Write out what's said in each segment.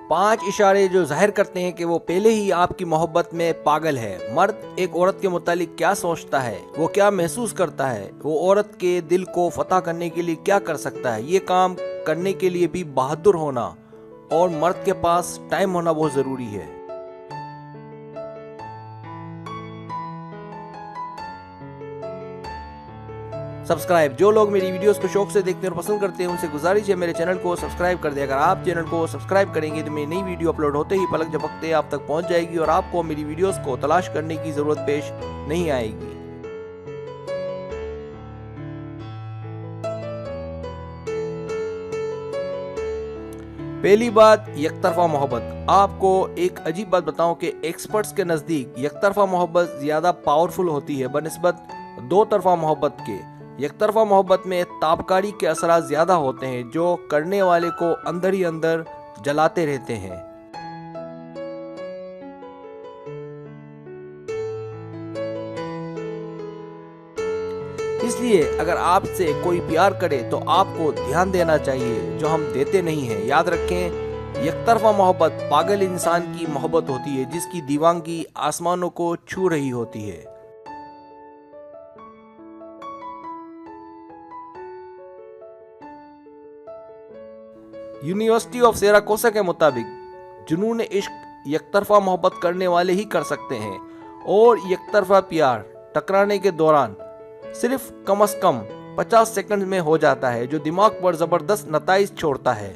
5 इशारे जो जाहिर करते हैं कि वो पहले ही आपकी मोहब्बत में पागल है। मर्द एक औरत के मुतालिक क्या सोचता है, वो क्या महसूस करता है, वो औरत के दिल को फतह करने के लिए क्या कर सकता है, ये काम करने के लिए भी बहादुर होना और मर्द के पास टाइम होना बहुत ज़रूरी है। सब्सक्राइब, जो लोग मेरी वीडियोस को शौक से देखते हैं और पसंद करते हैं उनसे गुजारिश है मेरे चैनल को सब्सक्राइब कर दें। अगर आप चैनल को सब्सक्राइब करेंगे तो मेरी नई वीडियो अपलोड होते ही पलक झपकते आप तक पहुंच जाएगी और आपको मेरी वीडियोस को तलाश करने की जरूरत पेश नहीं आएगी। पहली बात, एकतरफा मोहब्बत। आपको एक अजीब बात बताऊं कि एक्सपर्ट्स के नज़दीक एकतरफा मोहब्बत ज़्यादा पावरफुल होती है बनिस्बत दो तरफा मोहब्बत के। एकतरफा मोहब्बत में ताबकारी के असरात ज़्यादा होते हैं जो करने वाले को अंदर ही अंदर जलाते रहते हैं। इसलिए अगर आपसे कोई प्यार करे तो आपको ध्यान देना चाहिए जो हम देते नहीं हैं। याद रखें, एकतरफा मोहब्बत पागल इंसान की मोहब्बत होती है जिसकी दीवानगी आसमानों को छू रही होती है। यूनिवर्सिटी ऑफ सिराकोसा के मुताबिक जुनून इश्क एकतरफा मोहब्बत करने वाले ही कर सकते हैं और एकतरफा प्यार टकराने के दौरान सिर्फ कम से कम 50 सेकंड में हो जाता है, जो दिमाग पर जबरदस्त नताइज छोड़ता है।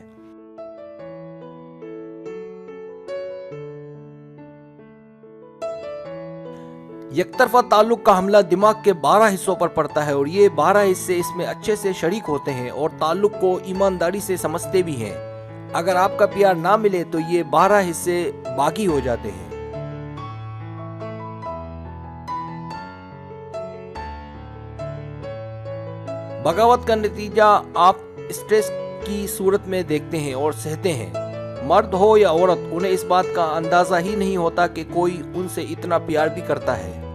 एकतरफा ताल्लुक का हमला दिमाग के 12 हिस्सों पर पड़ता है और ये 12 हिस्से इसमें अच्छे से शरीक होते हैं और ताल्लुक को ईमानदारी से समझते भी हैं। अगर आपका प्यार ना मिले तो ये 12 हिस्से बागी हो जाते हैं। बगावत का नतीजा आप स्ट्रेस की सूरत में देखते हैं और सहते हैं। मर्द हो या औरत, उन्हें इस बात का अंदाजा ही नहीं होता कि कोई उनसे इतना प्यार भी करता है।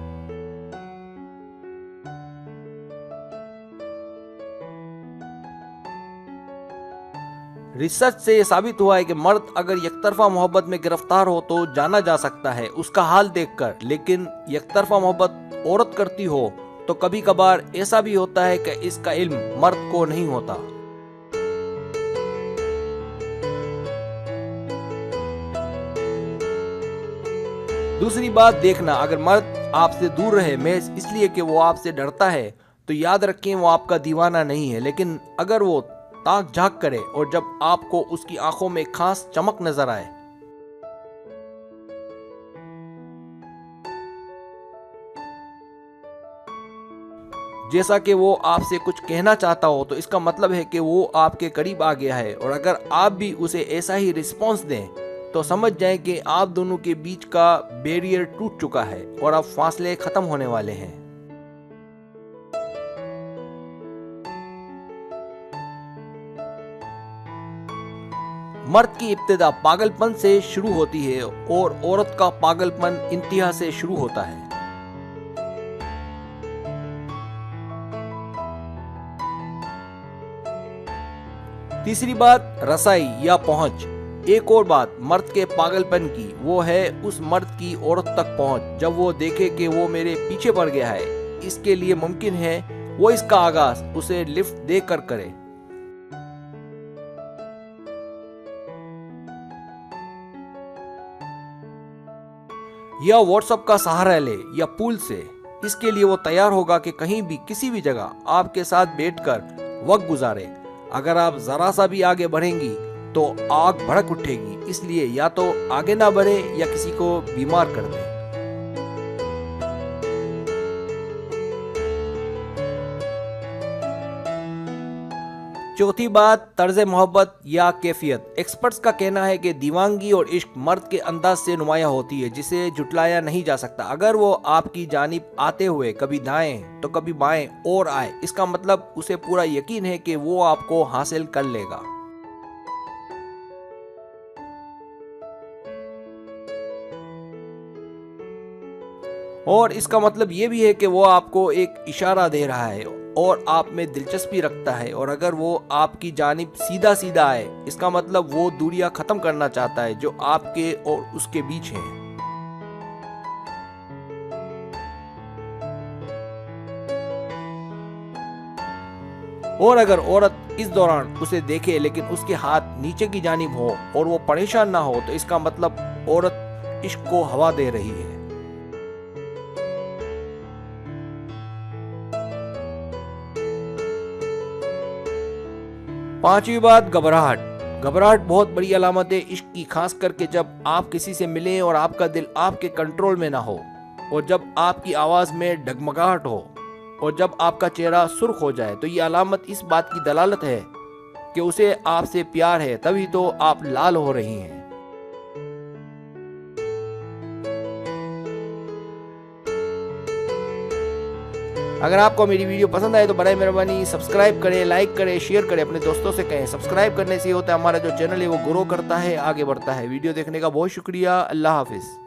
रिसर्च से यह साबित हुआ है कि मर्द अगर एकतरफा मोहब्बत में गिरफ्तार हो तो जाना जा सकता है उसका हाल देखकर, लेकिन एकतरफा मोहब्बत औरत करती हो तो कभी कभार ऐसा भी होता है कि इसका इल्म मर्द को नहीं होता। दूसरी बात देखना, अगर मर्द आपसे दूर रहे महज इसलिए कि वो आपसे डरता है तो याद रखें वो आपका दीवाना नहीं है। लेकिन अगर वो ताक झांक करे और जब आपको उसकी आंखों में खास चमक नजर आए, जैसा कि वो आपसे कुछ कहना चाहता हो, तो इसका मतलब है कि वो आपके करीब आ गया है। और अगर आप भी उसे ऐसा ही रिस्पॉन्स दें तो समझ जाएं कि आप दोनों के बीच का बैरियर टूट चुका है और अब फासले खत्म होने वाले हैं। मर्द की इब्तिदा पागलपन से शुरू होती है और औरत का पागलपन इंतहा से शुरू होता है। तीसरी बात, रसाई या पहुंच। एक और बात मर्द के पागलपन की, वो है उस मर्द की औरत तक पहुंच जब वो देखे कि वो मेरे पीछे पड़ गया है। इसके लिए मुमकिन है वो इसका आगाज उसे लिफ्ट देकर करे, या व्हाट्सएप का सहारा ले या पूल से। इसके लिए वो तैयार होगा कि कहीं भी किसी भी जगह आपके साथ बैठकर वक्त गुजारे। अगर आप जरा सा भी आगे बढ़ेंगी तो आग भड़क उठेगी, इसलिए या तो आगे ना बढ़े या किसी को बीमार कर दे। चौथी बात, तर्ज मोहब्बत या कैफियत। एक्सपर्ट्स का कहना है कि दीवानगी और इश्क मर्द के अंदाज से नुमाया होती है जिसे जुटलाया नहीं जा सकता। अगर वो आपकी जानिब आते हुए कभी दाएं तो कभी बाएं और आए, इसका मतलब उसे पूरा यकीन है कि वो आपको हासिल कर लेगा। और इसका मतलब ये भी है कि वो आपको एक इशारा दे रहा है और आप में दिलचस्पी रखता है, और अगर वो आपकी जानिब सीधा सीधा आए, इसका मतलब वो दूरियां खत्म करना चाहता है जो आपके और उसके बीच हैं। और अगर औरत इस दौरान उसे देखे लेकिन उसके हाथ नीचे की जानिब हो और वो परेशान ना हो, तो इसका मतलब औरत इश्क को हवा दे रही है। पांचवी बात, घबराहट। घबराहट बहुत बड़ी अलामत है इश्क की, खास करके जब आप किसी से मिलें और आपका दिल आपके कंट्रोल में ना हो, और जब आपकी आवाज में डगमगाहट हो, और जब आपका चेहरा सुर्ख हो जाए, तो ये अलामत इस बात की दलालत है कि उसे आपसे प्यार है, तभी तो आप लाल हो रही हैं। अगर आपको मेरी वीडियो पसंद आए तो बराए मेहरबानी सब्सक्राइब करें, लाइक करें, शेयर करें, अपने दोस्तों से कहें। सब्सक्राइब करने से होता है हमारा जो चैनल है वो ग्रो करता है, आगे बढ़ता है। वीडियो देखने का बहुत शुक्रिया। अल्लाह हाफिज़।